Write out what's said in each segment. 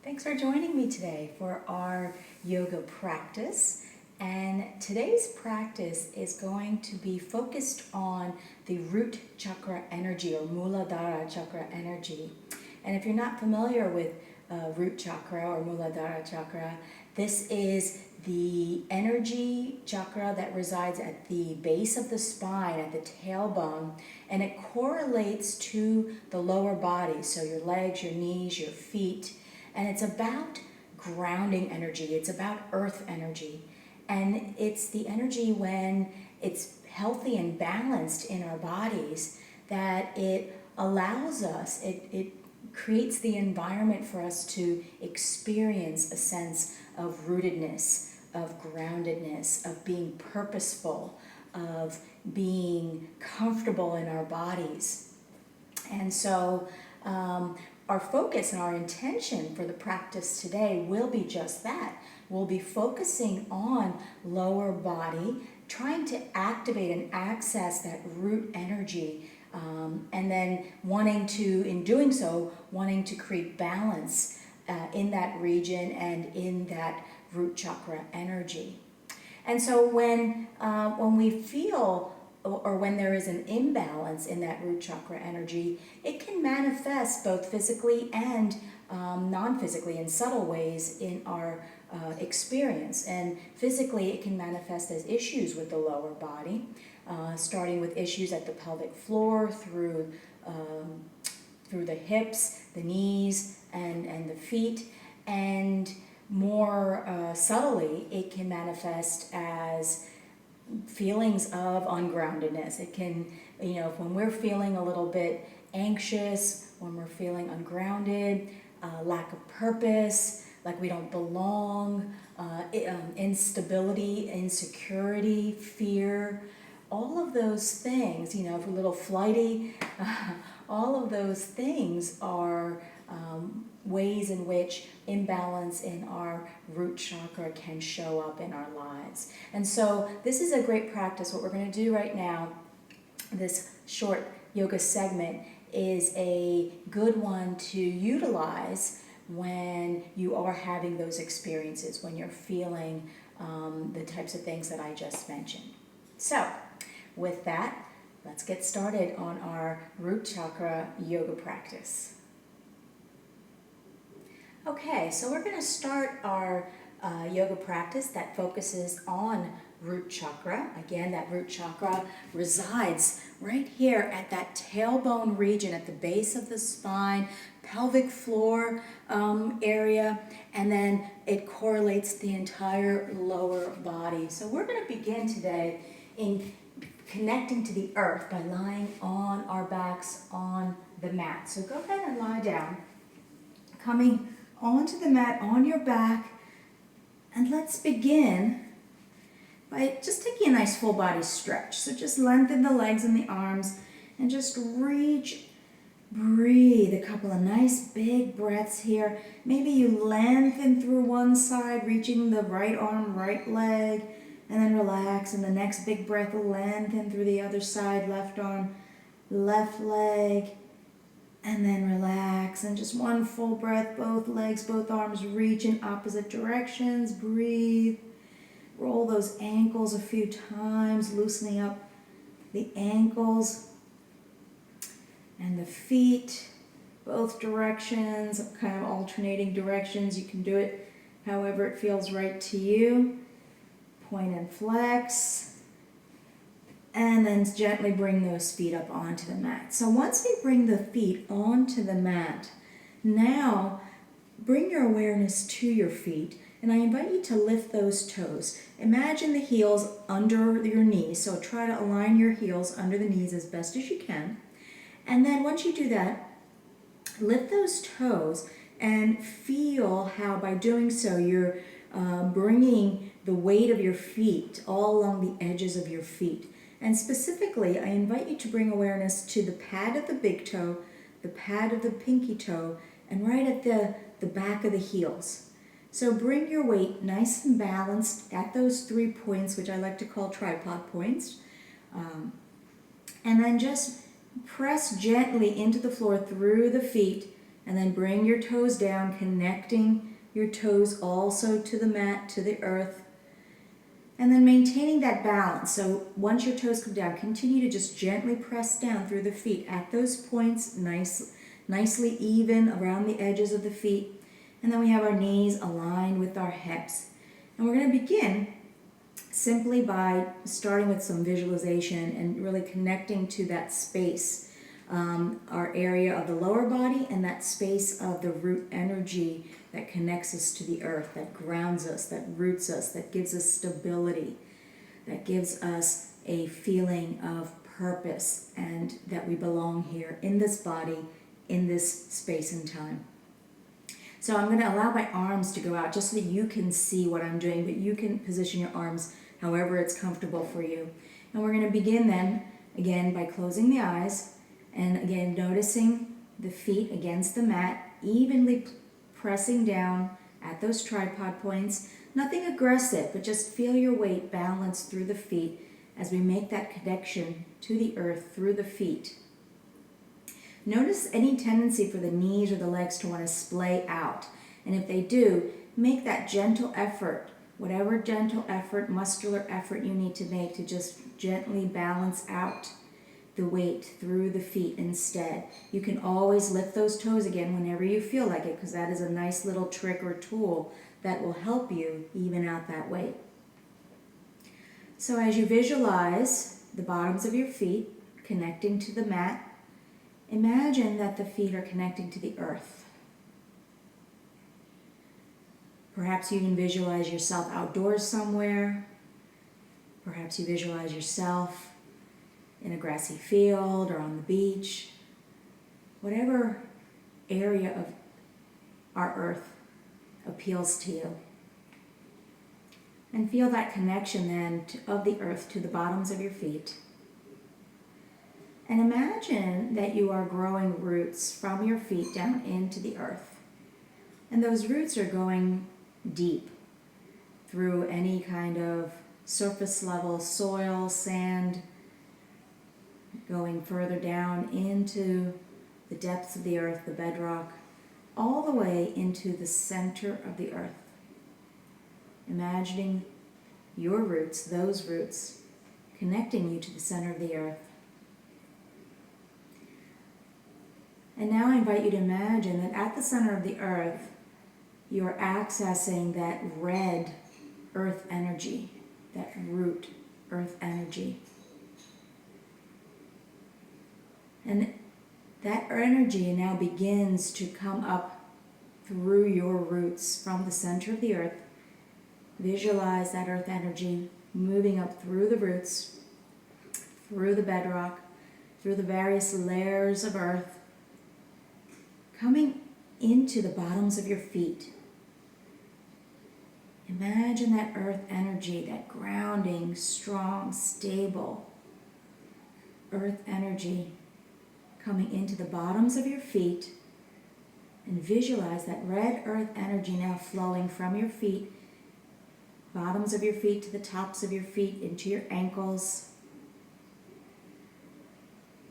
Thanks for joining me today for our yoga practice. And today's practice is going to be focused on the root chakra energy or muladhara chakra energy. And if you're not familiar with root chakra or muladhara chakra, this is the energy chakra that resides at the base of the spine, at the tailbone, and it correlates to the lower body, so your legs, your knees, your feet. And it's about grounding energy, it's about earth energy. And it's the energy when it's healthy and balanced in our bodies that it allows us, it creates the environment for us to experience a sense of rootedness, of groundedness, of being purposeful, of being comfortable in our bodies. And so our focus and our intention for the practice today will be just that. We'll be focusing on lower body, trying to activate and access that root energy, and then in doing so, wanting to create balance in that region and in that root chakra energy. And so when we feel or when there is an imbalance in that root chakra energy, it can manifest both physically and non-physically in subtle ways in our experience. And physically, it can manifest as issues with the lower body, starting with issues at the pelvic floor, through the hips, the knees, and the feet. And more subtly, it can manifest as feelings of ungroundedness. It can, when we're feeling a little bit anxious, when we're feeling ungrounded, lack of purpose, like we don't belong, instability, insecurity, fear, all of those things, if we're a little flighty, all of those things are ways in which imbalance in our root chakra can show up in our lives. And so this is a great practice. What we're going to do right now, this short yoga segment, is a good one to utilize when you are having those experiences, when you're feeling the types of things that I just mentioned. So with that, let's get started on our root chakra yoga practice. Okay, so we're going to start our yoga practice that focuses on root chakra. Again, that root chakra resides right here at that tailbone region, at the base of the spine, pelvic floor area, and then it correlates the entire lower body. So we're going to begin today in connecting to the earth by lying on our backs on the mat. So go ahead and lie down, coming onto the mat on your back, and let's begin by just taking a nice full body stretch. So just lengthen the legs and the arms and just breathe a couple of nice big breaths here. Maybe you lengthen through one side, reaching the right arm, right leg, and then relax, and the next big breath will lengthen through the other side, left arm, left leg, and then relax, and just one full breath, both legs, both arms reach in opposite directions. Breathe. Roll those ankles a few times, loosening up the ankles and the feet, both directions, kind of alternating directions. You can do it however it feels right to you. Point and flex. And then gently bring those feet up onto the mat. So once we bring the feet onto the mat, now bring your awareness to your feet, and I invite you to lift those toes. Imagine the heels under your knees, so try to align your heels under the knees as best as you can. And then once you do that, lift those toes and feel how by doing so you're bringing the weight of your feet all along the edges of your feet. And specifically, I invite you to bring awareness to the pad of the big toe, the pad of the pinky toe, and right at the back of the heels. So bring your weight nice and balanced at those 3 points, which I like to call tripod points. And then just press gently into the floor through the feet And then bring your toes down, connecting your toes also to the mat, to the earth. And then maintaining that balance. So once your toes come down, continue to just gently press down through the feet at those points, nicely even around the edges of the feet. And then we have our knees aligned with our hips. And we're going to begin simply by starting with some visualization and really connecting to that space, our area of the lower body and that space of the root energy that connects us to the earth, that grounds us, that roots us, that gives us stability, that gives us a feeling of purpose and that we belong here in this body, in this space and time. So I'm going to allow my arms to go out just so that you can see what I'm doing, but you can position your arms however it's comfortable for you. And we're going to begin then, again, by closing the eyes and again noticing the feet against the mat, evenly pressing down at those tripod points. Nothing aggressive, but just feel your weight balance through the feet as we make that connection to the earth through the feet. Notice any tendency for the knees or the legs to want to splay out. And if they do, make that gentle effort, whatever gentle effort, muscular effort you need to make to just gently balance out the weight through the feet instead. You can always lift those toes again whenever you feel like it, because that is a nice little trick or tool that will help you even out that weight. So as you visualize the bottoms of your feet connecting to the mat, imagine that the feet are connecting to the earth. Perhaps you can visualize yourself outdoors somewhere. Perhaps you visualize yourself in a grassy field or on the beach. Whatever area of our earth appeals to you. And feel that connection then of the earth to the bottoms of your feet. And imagine that you are growing roots from your feet down into the earth. And those roots are going deep through any kind of surface level soil, sand, going further down into the depths of the earth, the bedrock, all the way into the center of the earth. Imagining your roots, those roots, connecting you to the center of the earth. And now I invite you to imagine that at the center of the earth, you are accessing that red earth energy, that root earth energy. And that energy now begins to come up through your roots from the center of the earth. Visualize that earth energy moving up through the roots, through the bedrock, through the various layers of earth, coming into the bottoms of your feet. Imagine that earth energy, that grounding, strong, stable earth energy coming into the bottoms of your feet, and visualize that red earth energy now flowing from your feet, bottoms of your feet to the tops of your feet, into your ankles,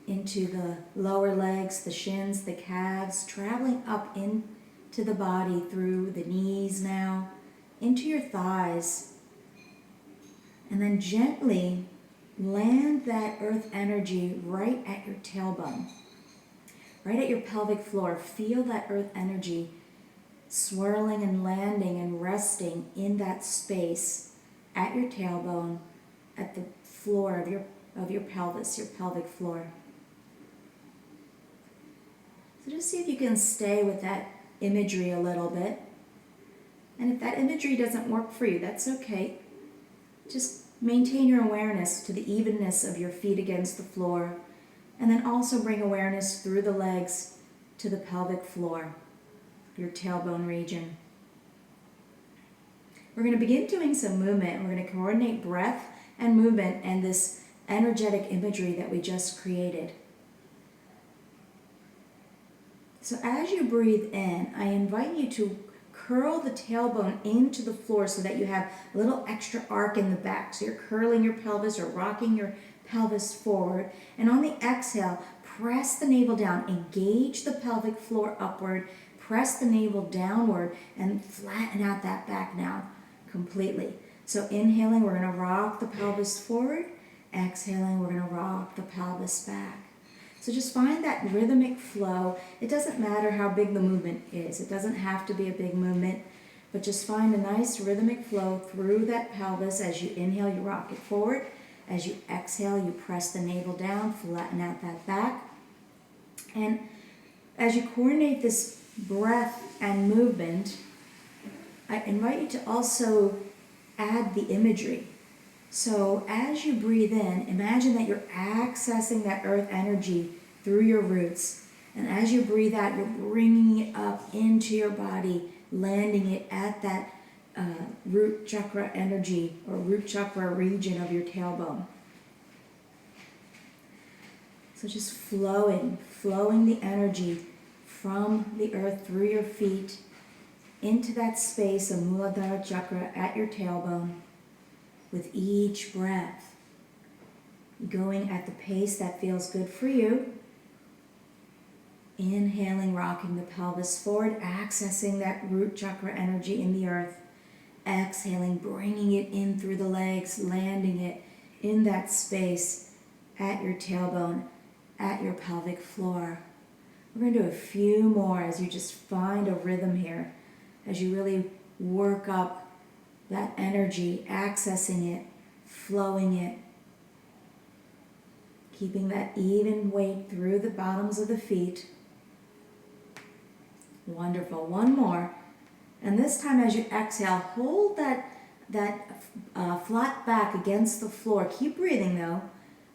into the lower legs, the shins, the calves, traveling up into the body through the knees now, into your thighs, and then gently land that earth energy right at your tailbone, right at your pelvic floor. Feel that earth energy swirling and landing and resting in that space at your tailbone, at the floor of your pelvis, your pelvic floor. So just see if you can stay with that imagery a little bit. And if that imagery doesn't work for you, that's okay. Just maintain your awareness to the evenness of your feet against the floor, and then also bring awareness through the legs to the pelvic floor, your tailbone region. We're going to begin doing some movement. We're going to coordinate breath and movement and this energetic imagery that we just created. So as you breathe in, I invite you to curl the tailbone into the floor so that you have a little extra arc in the back. So you're curling your pelvis or rocking your pelvis forward. And on the exhale, press the navel down, engage the pelvic floor upward, press the navel downward, and flatten out that back now completely. So inhaling, we're going to rock the pelvis forward. Exhaling, we're going to rock the pelvis back. So just find that rhythmic flow. It doesn't matter how big the movement is. It doesn't have to be a big movement, but just find a nice rhythmic flow through that pelvis. As you inhale, you rock it forward. As you exhale, you press the navel down, flatten out that back. And as you coordinate this breath and movement, I invite you to also add the imagery. So as you breathe in, imagine that you're accessing that earth energy through your roots. And as you breathe out, you're bringing it up into your body, landing it at that root chakra energy or root chakra region of your tailbone. So just flowing the energy from the earth through your feet into that space of muladhara chakra at your tailbone with each breath. Going at the pace that feels good for you. Inhaling, rocking the pelvis forward, accessing that root chakra energy in the earth. Exhaling, bringing it in through the legs, landing it in that space at your tailbone, at your pelvic floor. We're going to do a few more as you just find a rhythm here, as you really work up that energy, accessing it, flowing it, keeping that even weight through the bottoms of the feet. Wonderful. One more. And this time as you exhale, hold that flat back against the floor. Keep breathing though.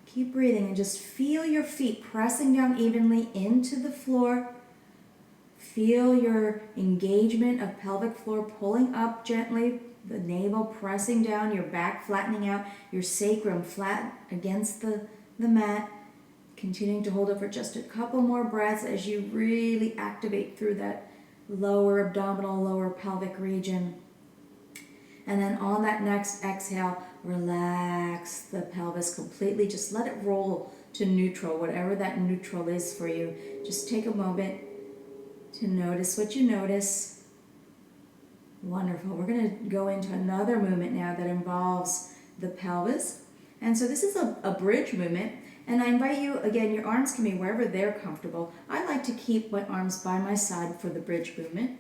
Keep breathing and just feel your feet pressing down evenly into the floor. Feel your engagement of pelvic floor pulling up gently, the navel pressing down, your back flattening out, your sacrum flat against the mat. Continuing to hold it for just a couple more breaths as you really activate through that lower abdominal, lower pelvic region. And then on that next exhale, relax the pelvis completely. Just let it roll to neutral, whatever that neutral is for you. Just take a moment to notice what you notice. Wonderful. We're going to go into another movement now that involves the pelvis. And so this is a bridge movement. And I invite you, again, your arms can be wherever they're comfortable. I like to keep my arms by my side for the bridge movement.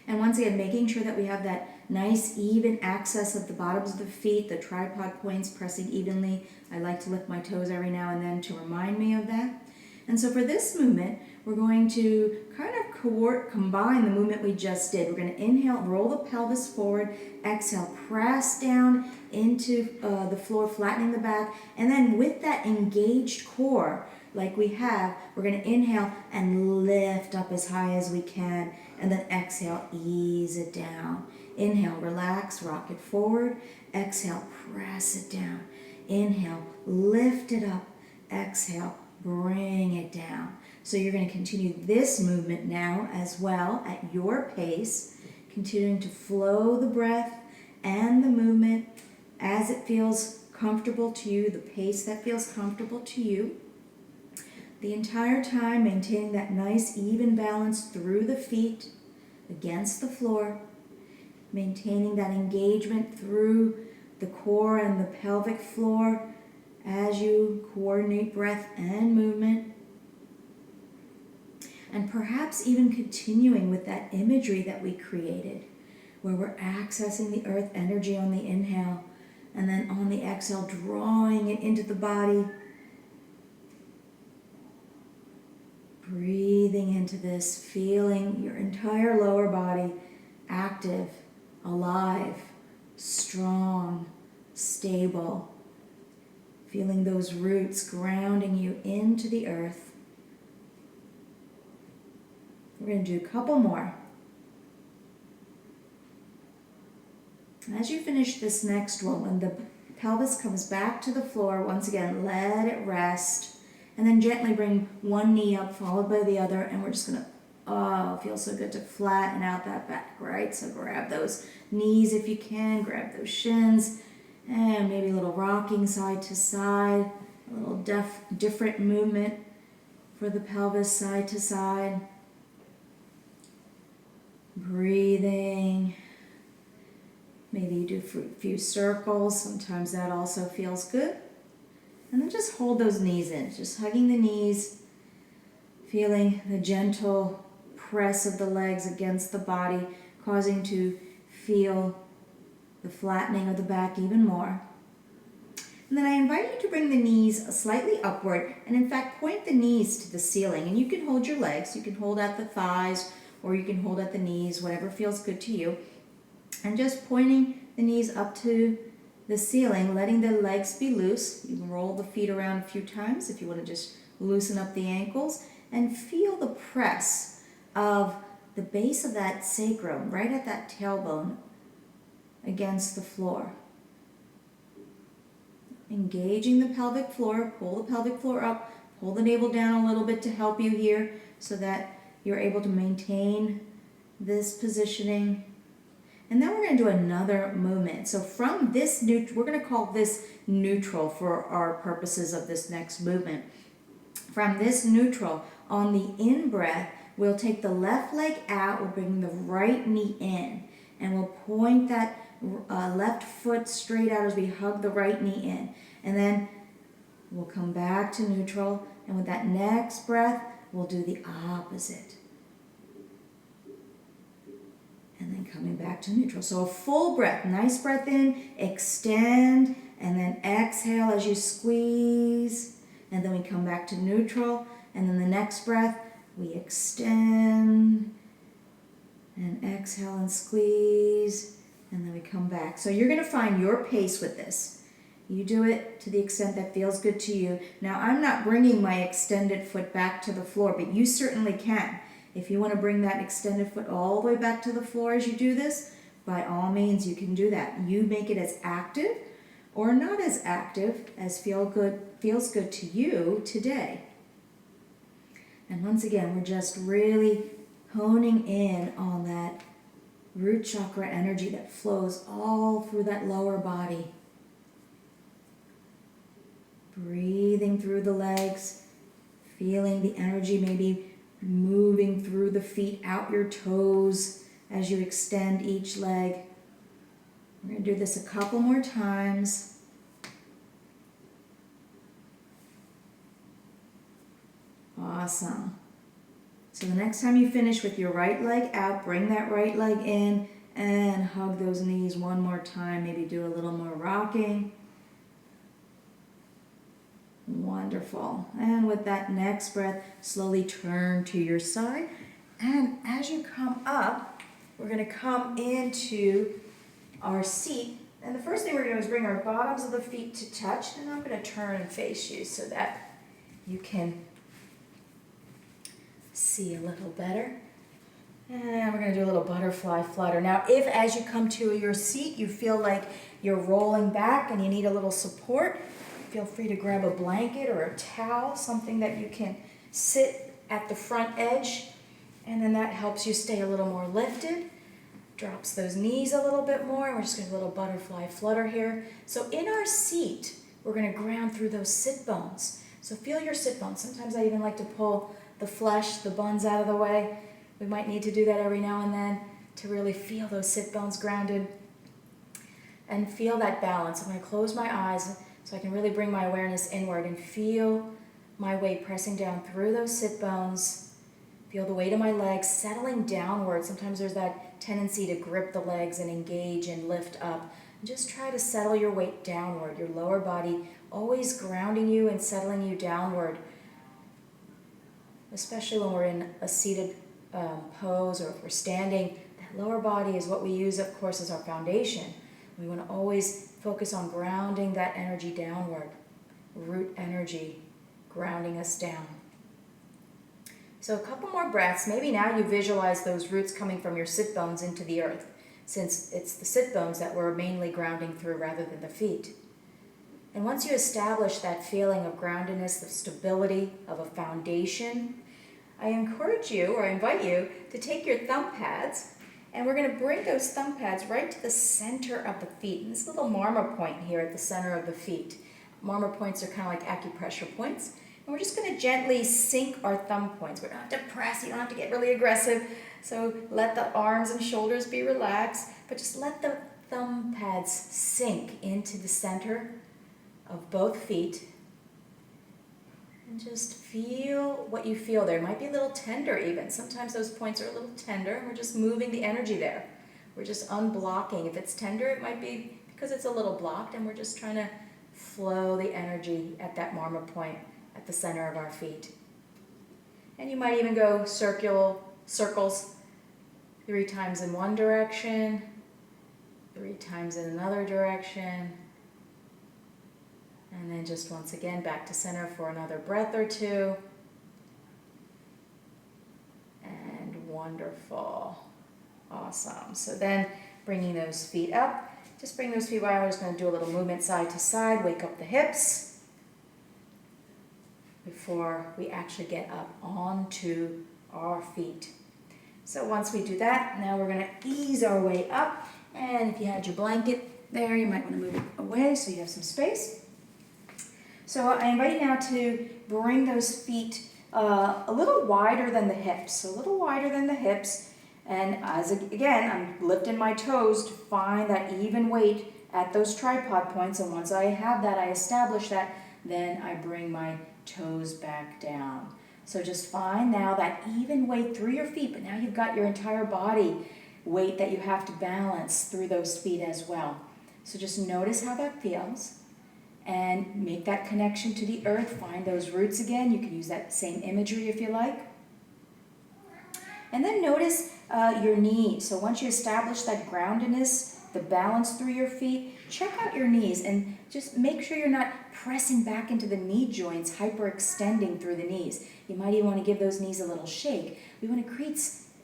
And once again, making sure that we have that nice even access of the bottoms of the feet, the tripod points pressing evenly. I like to lift my toes every now and then to remind me of that. And so for this movement, we're going to kind of combine the movement we just did. We're going to inhale, roll the pelvis forward, exhale, press down into the floor, flattening the back, and then with that engaged core, like we have, we're going to inhale and lift up as high as we can, and then exhale, ease it down. Inhale, relax, rock it forward. Exhale, press it down. Inhale, lift it up. Exhale, bring it down. So you're going to continue this movement now as well at your pace, continuing to flow the breath and the movement as it feels comfortable to you, the pace that feels comfortable to you. The entire time maintaining that nice even balance through the feet against the floor, maintaining that engagement through the core and the pelvic floor as you coordinate breath and movement. And perhaps even continuing with that imagery that we created, where we're accessing the earth energy on the inhale, and then on the exhale, drawing it into the body. Breathing into this, feeling your entire lower body active, alive, strong, stable. Feeling those roots grounding you into the earth. We're going to do a couple more. As you finish this next one, when the pelvis comes back to the floor, once again, let it rest. And then gently bring one knee up, followed by the other. And we're just going to, oh, it feels so good to flatten out that back, right? So grab those knees if you can, grab those shins, and maybe a little rocking side to side, a little different movement for the pelvis side to side. Breathing. Maybe you do a few circles. Sometimes that also feels good. And then just hold those knees in. Just hugging the knees. Feeling the gentle press of the legs against the body, causing to feel the flattening of the back even more. And then I invite you to bring the knees slightly upward and in fact point the knees to the ceiling. And you can hold your legs. You can hold at the thighs or you can hold at the knees, whatever feels good to you. And just pointing the knees up to the ceiling, letting the legs be loose. You can roll the feet around a few times if you want to just loosen up the ankles and feel the press of the base of that sacrum right at that tailbone against the floor. Engaging the pelvic floor, pull the pelvic floor up, pull the navel down a little bit to help you here so that you're able to maintain this positioning. And then we're going to do another movement. So from this, we're going to call this neutral for our purposes of this next movement. From this neutral, on the in-breath, we'll take the left leg out, we'll bring the right knee in, and we'll point that left foot straight out as we hug the right knee in. And then we'll come back to neutral, and with that next breath, we'll do the opposite. And then coming back to neutral. So a full breath, nice breath in, extend, and then exhale as you squeeze. And then we come back to neutral, and then the next breath, we extend, and exhale and squeeze, and then we come back. So you're going to find your pace with this. You do it to the extent that feels good to you. Now, I'm not bringing my extended foot back to the floor, but you certainly can. If you want to bring that extended foot all the way back to the floor as you do this, by all means, you can do that. You make it as active or not as active as feels good to you today. And once again, we're just really honing in on that root chakra energy that flows all through that lower body. Breathing through the legs, feeling the energy maybe moving through the feet, out your toes as you extend each leg. We're going to do this a couple more times. Awesome. So the next time you finish with your right leg out, bring that right leg in and hug those knees one more time. Maybe do a little more rocking. Wonderful. And with that next breath, slowly turn to your side. And as you come up, we're going to come into our seat. And the first thing we're going to do is bring our bottoms of the feet to touch. And I'm going to turn and face you so that you can see a little better. And we're going to do a little butterfly flutter. Now, if as you come to your seat, you feel like you're rolling back and you need a little support, feel free to grab a blanket or a towel, something that you can sit at the front edge, and then that helps you stay a little more lifted. Drops those knees a little bit more. We're just going to do a little butterfly flutter here. So in our seat, we're going to ground through those sit bones. So feel your sit bones. Sometimes I even like to pull the flesh, the buns out of the way. We might need to do that every now and then to really feel those sit bones grounded and feel that balance. I'm going to close my eyes so I can really bring my awareness inward and feel my weight pressing down through those sit bones. Feel the weight of my legs settling downward. Sometimes there's that tendency to grip the legs and engage and lift up. And just try to settle your weight downward. Your lower body always grounding you and settling you downward. Especially when we're in a seated pose or if we're standing, that lower body is what we use, of course, as our foundation. We want to always focus on grounding that energy downward. Root energy grounding us down. So a couple more breaths. Maybe now you visualize those roots coming from your sit bones into the earth, since it's the sit bones that we're mainly grounding through rather than the feet. And once you establish that feeling of groundedness, the stability of a foundation, I encourage you, or I invite you, to take your thumb pads, and we're going to bring those thumb pads right to the center of the feet. And this little marmor point here at the center of the feet. Marmor points are kind of like acupressure points. And we're just going to gently sink our thumb points. We don't have to press, you don't have to get really aggressive. So let the arms and shoulders be relaxed, but just let the thumb pads sink into the center of both feet. And just feel what you feel there. It might be a little tender even. Sometimes those points are a little tender, and we're just moving the energy there. We're just unblocking. If it's tender, it might be because it's a little blocked, and we're just trying to flow the energy at that marma point at the center of our feet. And you might even go circles 3 times in one direction, 3 times in another direction, and then just once again back to center for another breath or 2. And wonderful. Awesome. So then bringing those feet up, just bring those feet wide. We're just going to do a little movement side to side, wake up the hips before we actually get up onto our feet. So once we do that, now we're going to ease our way up. And if you had your blanket there, you might want to move it away so you have some space. So I invite you now to bring those feet a little wider than the hips. A little wider than the hips. And again, I'm lifting my toes to find that even weight at those tripod points. And once I have that, I establish that, then I bring my toes back down. So just find now that even weight through your feet, but now you've got your entire body weight that you have to balance through those feet as well. So just notice how that feels and make that connection to the earth. Find those roots again. You can use that same imagery if you like. And then notice your knees. So once you establish that groundedness, the balance through your feet, check out your knees and just make sure you're not pressing back into the knee joints, hyperextending through the knees. You might even want to give those knees a little shake. We want to create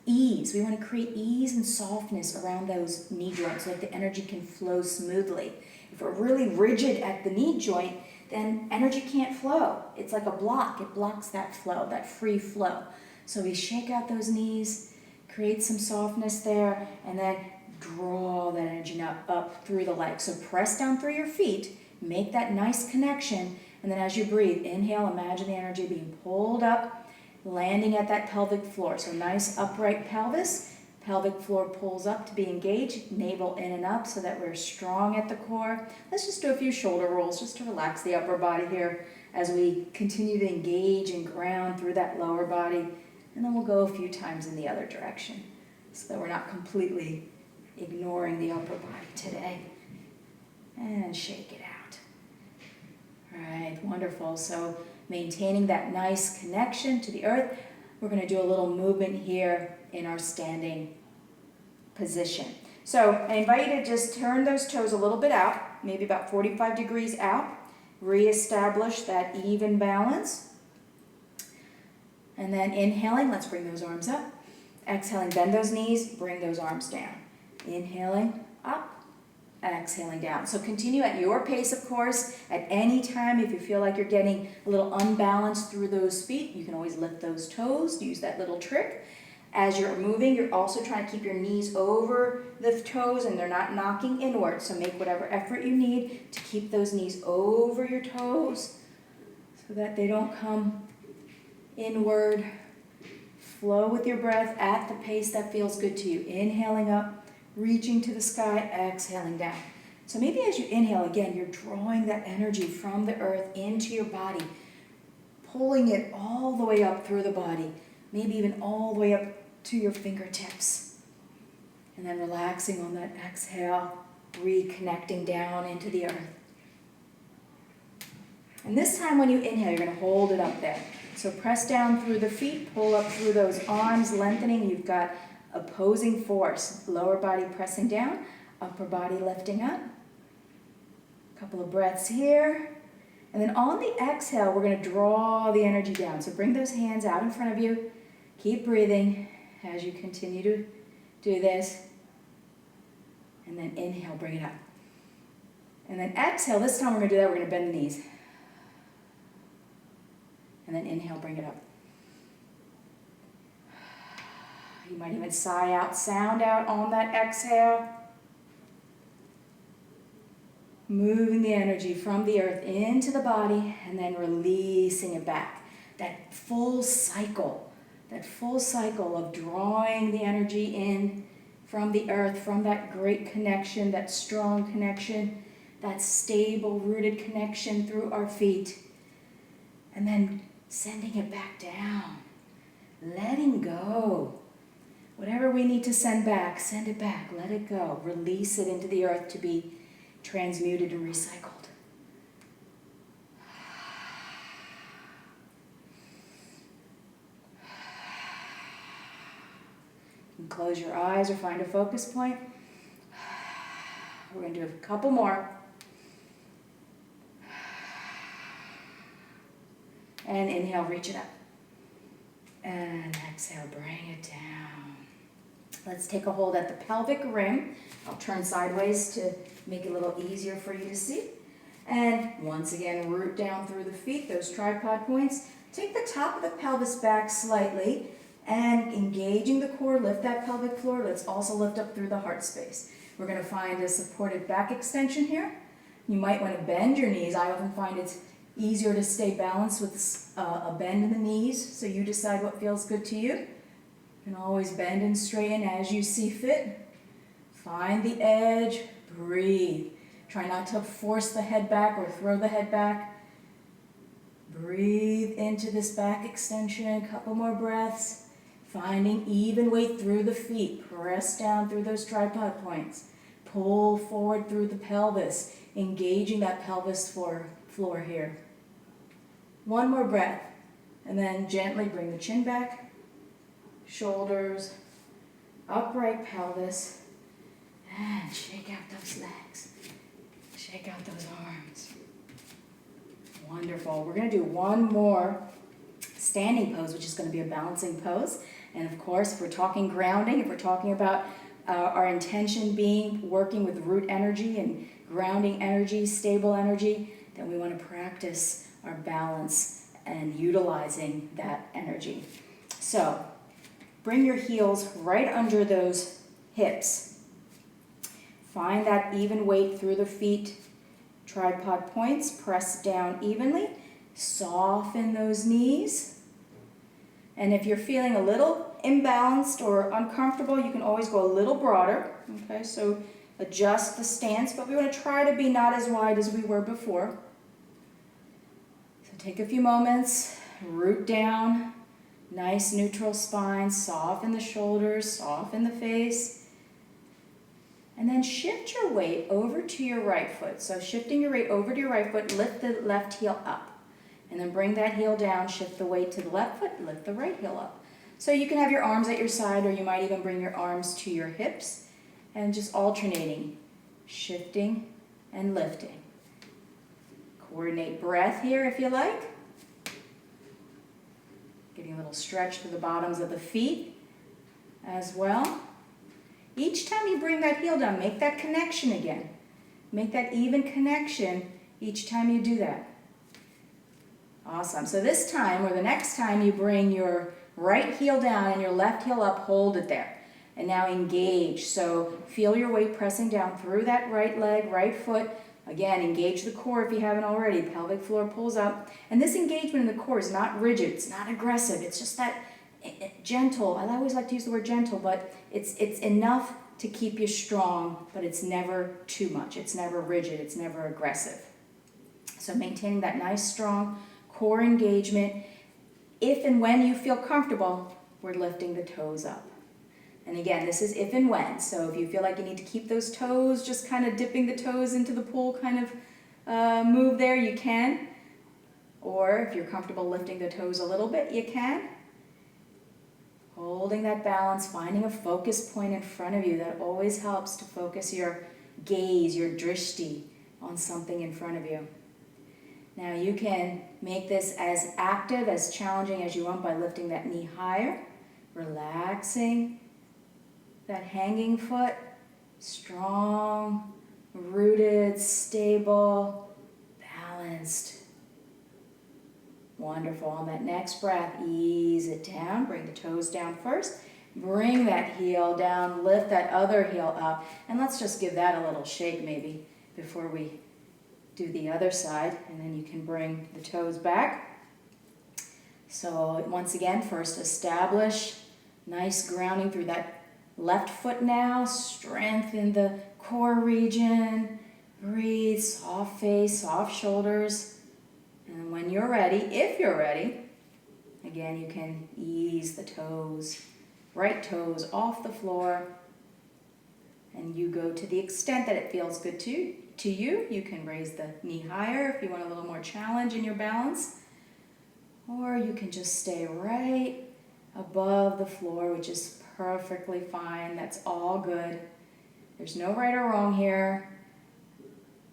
ease. We want to create ease and softness around those knee joints so that the energy can flow smoothly. If we're really rigid at the knee joint, then energy can't flow. It's like a block. It blocks that flow, that free flow. So we shake out those knees, create some softness there, and then draw that energy up through the legs. So press down through your feet, make that nice connection, and then as you breathe, inhale, imagine the energy being pulled up, landing at that pelvic floor. So nice upright pelvis, pelvic floor pulls up to be engaged, navel in and up so that we're strong at the core. Let's just do a few shoulder rolls just to relax the upper body here as we continue to engage and ground through that lower body. And then we'll go a few times in the other direction so that we're not completely ignoring the upper body today. And shake it out. All right, wonderful. So maintaining that nice connection to the earth, we're going to do a little movement here in our standing position. So I invite you to just turn those toes a little bit out, maybe about 45 degrees out. Reestablish that even balance. And then inhaling, let's bring those arms up. Exhaling, bend those knees, bring those arms down. Inhaling, up. Exhaling down. So continue at your pace, of course. At any time, if you feel like you're getting a little unbalanced through those feet, you can always lift those toes, use that little trick. As you're moving, you're also trying to keep your knees over the toes and they're not knocking inward. So make whatever effort you need to keep those knees over your toes so that they don't come inward. Flow with your breath at the pace that feels good to you. Inhaling up, reaching to the sky, exhaling down. So maybe as you inhale, again, you're drawing that energy from the earth into your body, pulling it all the way up through the body, maybe even all the way up to your fingertips. And then relaxing on that exhale, reconnecting down into the earth. And this time when you inhale, you're going to hold it up there. So press down through the feet, pull up through those arms, lengthening. You've got opposing force. Lower body pressing down, upper body lifting up. A couple of breaths here. And then on the exhale, we're going to draw the energy down. So bring those hands out in front of you. Keep breathing as you continue to do this. And then inhale, bring it up. And then exhale, this time we're going to do that. We're going to bend the knees. And then inhale, bring it up. You might even sigh out, sound out on that exhale. Moving the energy from the earth into the body and then releasing it back. That full cycle of drawing the energy in from the earth, from that great connection, that strong connection, that stable, rooted connection through our feet. And then sending it back down. Letting go. Whatever we need to send back, send it back. Let it go. Release it into the earth to be transmuted and recycled. You can close your eyes or find a focus point. We're going to do a couple more. And inhale, reach it up. And exhale, bring it down. Let's take a hold at the pelvic rim. I'll turn sideways to make it a little easier for you to see. And once again, root down through the feet, those tripod points. Take the top of the pelvis back slightly and engaging the core, lift that pelvic floor. Let's also lift up through the heart space. We're going to find a supported back extension here. You might want to bend your knees. I often find it's easier to stay balanced with a bend in the knees, so you decide what feels good to you. You can always bend and straighten as you see fit. Find the edge, breathe. Try not to force the head back or throw the head back. Breathe into this back extension, a couple more breaths. Finding even weight through the feet. Press down through those tripod points. Pull forward through the pelvis, engaging that pelvis floor here. One more breath, and then gently bring the chin back, shoulders, upright pelvis, and shake out those legs. Shake out those arms. Wonderful. We're going to do one more standing pose, which is going to be a balancing pose. And of course, if we're talking grounding, if we're talking about our intention being working with root energy and grounding energy, stable energy, then we want to practice our balance and utilizing that energy. So, bring your heels right under those hips. Find that even weight through the feet, tripod points, press down evenly, soften those knees. And if you're feeling a little imbalanced or uncomfortable, you can always go a little broader. Okay, so adjust the stance, but we want to try to be not as wide as we were before. So take a few moments, root down, nice neutral spine, soften the shoulders, soften the face. And then shift your weight over to your right foot. So shifting your weight over to your right foot, lift the left heel up. And then bring that heel down, shift the weight to the left foot, lift the right heel up. So you can have your arms at your side, or you might even bring your arms to your hips and just alternating, shifting and lifting. Coordinate breath here if you like. Getting a little stretch to the bottoms of the feet as well. Each time you bring that heel down, make that connection again. Make that even connection each time you do that. Awesome. So this time, or the next time, you bring your right heel down and your left heel up, hold it there. And now engage. So feel your weight pressing down through that right leg, right foot. Again, engage the core if you haven't already. Pelvic floor pulls up. And this engagement in the core is not rigid. It's not aggressive. It's just that gentle. I always like to use the word gentle, but it's enough to keep you strong, but it's never too much. It's never rigid. It's never aggressive. So maintaining that nice, strong core engagement. If and when you feel comfortable, we're lifting the toes up. And again, this is if and when. So if you feel like you need to keep those toes, just kind of dipping the toes into the pool kind of move there, you can. Or if you're comfortable lifting the toes a little bit, you can. Holding that balance, finding a focus point in front of you. That always helps to focus your gaze, your drishti, on something in front of you. Now you can make this as active, as challenging as you want by lifting that knee higher, relaxing that hanging foot, strong, rooted, stable, balanced. Wonderful. On that next breath, ease it down, bring the toes down first, bring that heel down, lift that other heel up, and let's just give that a little shake maybe before we do the other side, and then you can bring the toes back. So once again, first establish nice grounding through that left foot now. Strengthen the core region. Breathe, soft face, soft shoulders. And when you're ready, if you're ready, again, you can ease the toes, right toes off the floor. And you go to the extent that it feels good to you. You can raise the knee higher if you want a little more challenge in your balance. Or you can just stay right above the floor, which is perfectly fine. That's all good. There's no right or wrong here.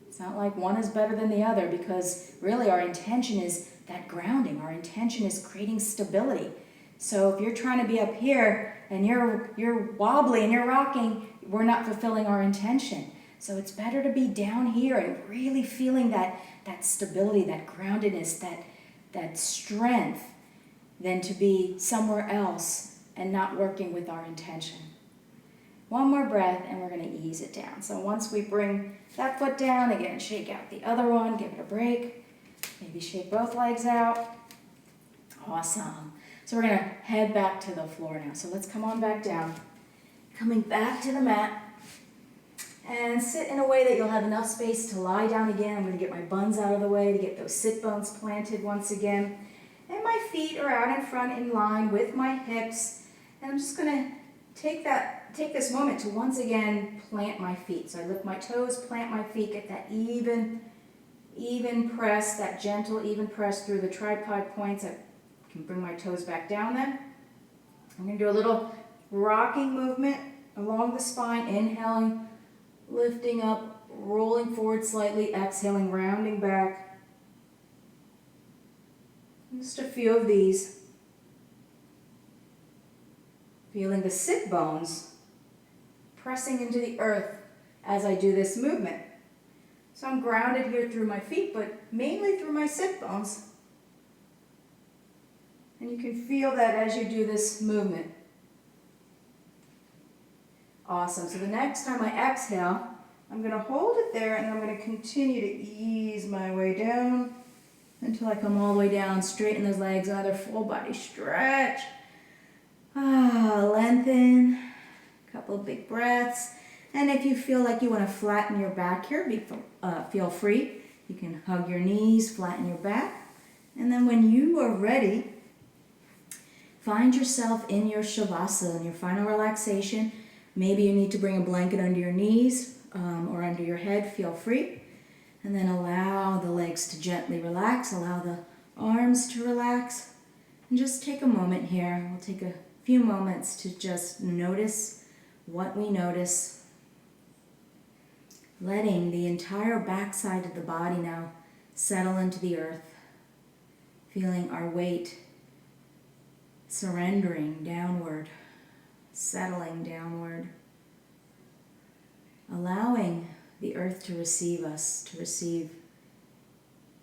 It's not like one is better than the other, because really our intention is that grounding. Our intention is creating stability. So if you're trying to be up here and you're wobbly and you're rocking, we're not fulfilling our intention. So it's better to be down here and really feeling that stability, that groundedness, that strength, than to be somewhere else and not working with our intention. One more breath and we're going to ease it down. So once we bring that foot down, again, shake out the other one, give it a break. Maybe shake both legs out. Awesome. So we're going to head back to the floor now. So let's come on back down. Coming back to the mat. And sit in a way that you'll have enough space to lie down again. I'm going to get my buns out of the way to get those sit bones planted once again. And my feet are out in front in line with my hips. And I'm just going to take this moment to once again plant my feet. So I lift my toes, plant my feet, get that even press, that gentle even press through the tripod points. I can bring my toes back down then. I'm going to do a little rocking movement along the spine, inhaling, lifting up, rolling forward slightly, exhaling, rounding back. Just a few of these. Feeling the sit bones pressing into the earth as I do this movement. So I'm grounded here through my feet, but mainly through my sit bones. And you can feel that as you do this movement. Awesome. So the next time I exhale, I'm going to hold it there and I'm going to continue to ease my way down until I come all the way down, straighten those legs, another full body stretch. Lengthen, a couple of big breaths. And if you feel like you want to flatten your back here, feel free. You can hug your knees, flatten your back. And then when you are ready, find yourself in your shavasana, in your final relaxation. Maybe you need to bring a blanket under your knees or under your head, feel free. And then allow the legs to gently relax, allow the arms to relax. And just take a moment here. We'll take a few moments to just notice what we notice. Letting the entire backside of the body now settle into the earth. Feeling our weight surrendering downward, settling downward. Allowing the earth to receive us, to receive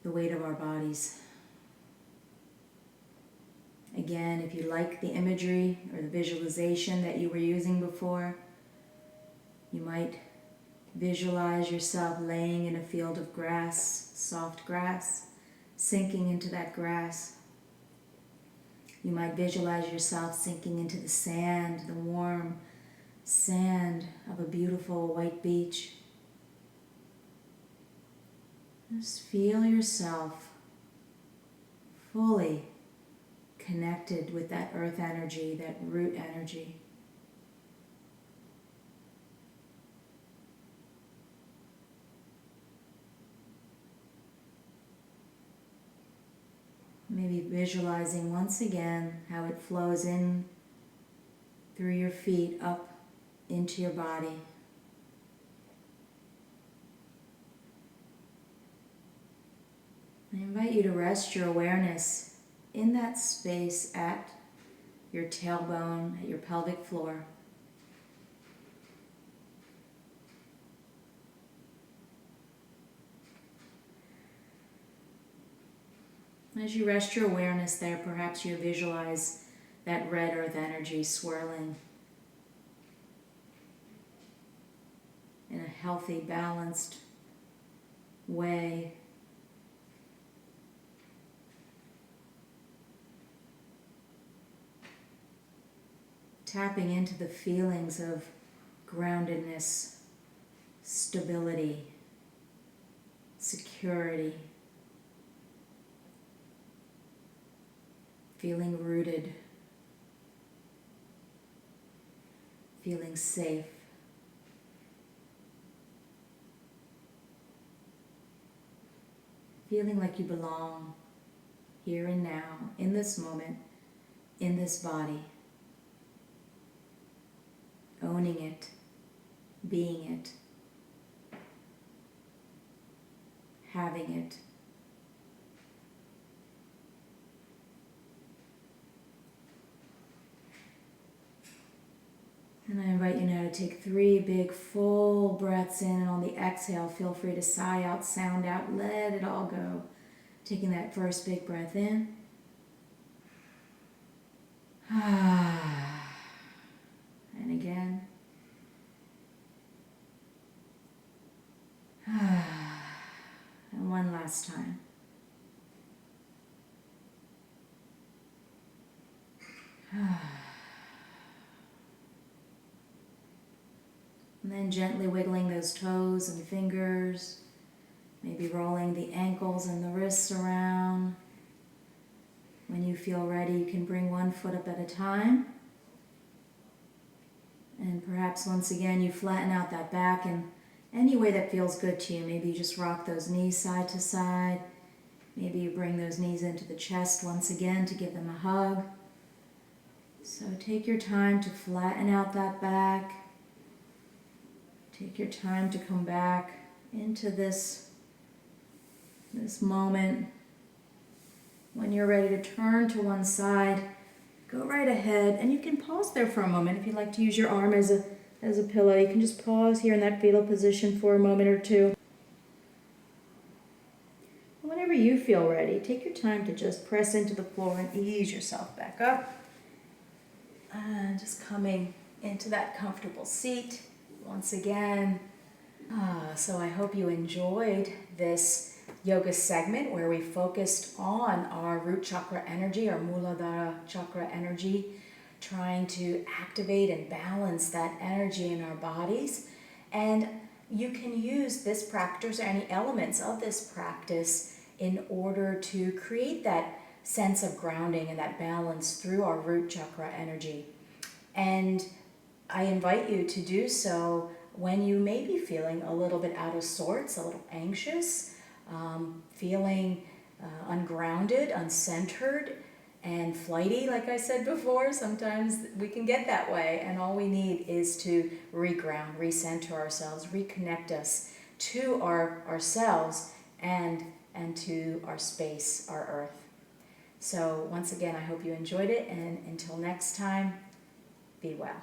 the weight of our bodies. Again, if you like the imagery or the visualization that you were using before, you might visualize yourself laying in a field of grass, soft grass, sinking into that grass. You might visualize yourself sinking into the sand, the warm sand of a beautiful white beach. Just feel yourself fully connected with that earth energy, that root energy. Maybe visualizing once again how it flows in through your feet up into your body. I invite you to rest your awareness in that space at your tailbone, at your pelvic floor. As you rest your awareness there, perhaps you visualize that red earth energy swirling in a healthy, balanced way. Tapping into the feelings of groundedness, stability, security, feeling rooted, feeling safe. Feeling like you belong here and now, in this moment, in this body. Owning it, being it, having it. And I invite you now to take 3 big full breaths in, and on the exhale, feel free to sigh out, sound out, let it all go. Taking that first big breath in. And again. And one last time. And then gently wiggling those toes and fingers, maybe rolling the ankles and the wrists around. When you feel ready, you can bring one foot up at a time. And perhaps once again you flatten out that back in any way that feels good to you. Maybe you just rock those knees side to side. Maybe you bring those knees into the chest once again to give them a hug. So take your time to flatten out that back. Take your time to come back into this moment. When you're ready to turn to one side, go right ahead, and you can pause there for a moment. If you'd like to use your arm as a pillow, you can just pause here in that fetal position for a moment or two. Whenever you feel ready, take your time to just press into the floor and ease yourself back up. And just coming into that comfortable seat once again. So I hope you enjoyed this yoga segment where we focused on our root chakra energy, our muladhara chakra energy, trying to activate and balance that energy in our bodies. And you can use this practice or any elements of this practice in order to create that sense of grounding and that balance through our root chakra energy. And I invite you to do so when you may be feeling a little bit out of sorts, a little anxious, feeling ungrounded, uncentered, and flighty, like I said before. Sometimes we can get that way, and all we need is to reground, recenter ourselves, reconnect us to ourselves and to our space, our earth. So once again, I hope you enjoyed it, and until next time, be well.